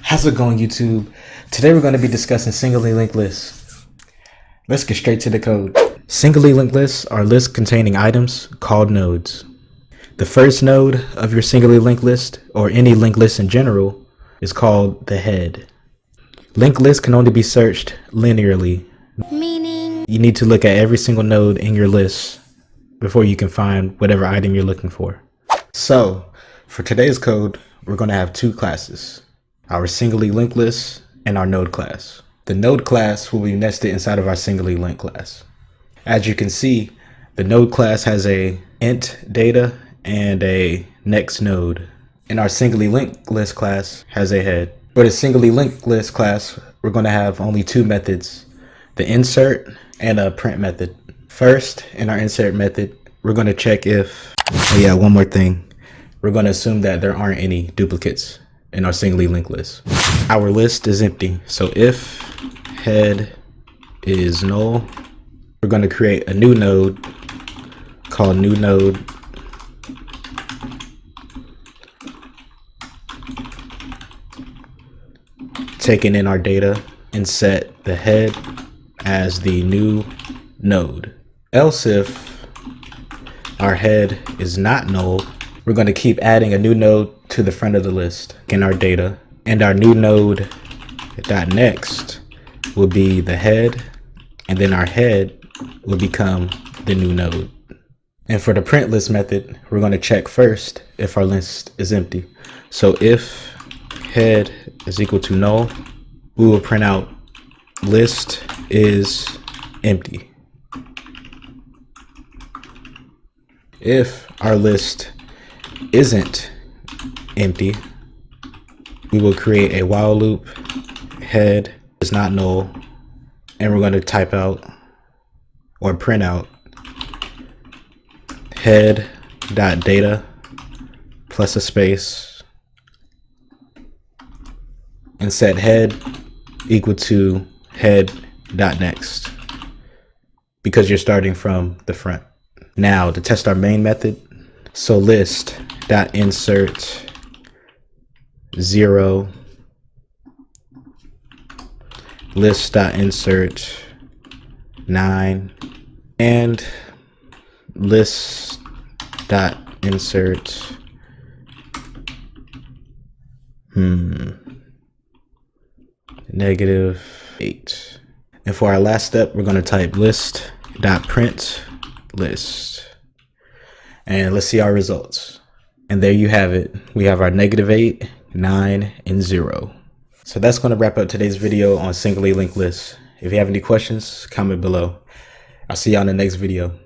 How's it going, YouTube? Today we're going to be discussing singly linked lists. Let's get straight to the code. Singly linked lists are lists containing items called nodes. The first node of your singly linked list, or any linked list in general, is called the head. Linked lists can only be searched linearly, meaning you need to look at every single node in your list before you can find whatever item you're looking for. So, for today's code, we're going to have two classes: our singly linked list and our node class. The node class will be nested inside of our singly linked class. As you can see, the node class has a int data and a next node, and our singly linked list class has a head. For the singly linked list class, we're going to have only two methods: the insert and a print method. First, in our insert method, we're going to check if, one more thing. We're going to assume that there aren't any duplicates in our singly linked list. Our list is empty, so if head is null, we're going to create a new node called new node, taking in our data and set the head as the new node. Else, if our head is not null, we're going to keep adding a new node to the front of the list in our data, and our new node dot next will be the head, and then our head will become the new node. And for the print list method, we're going to check first if our list is empty. So if head is equal to null, we will print out list is empty. If our list isn't empty, we will create a while loop, head is not null, and we're going to type out or print out head dot data plus a space, and set head equal to head dot next, because you're starting from the front. Now to test our main method, so list dot insert 0, list dot insert 9, and list dot insert -8. And for our last step, we're going to type list dot print list, and let's see our results. And there you have it. We have our -8, 9, and 0. So that's going to wrap up today's video on singly linked lists. If you have any questions, comment below. I'll see you on the next video.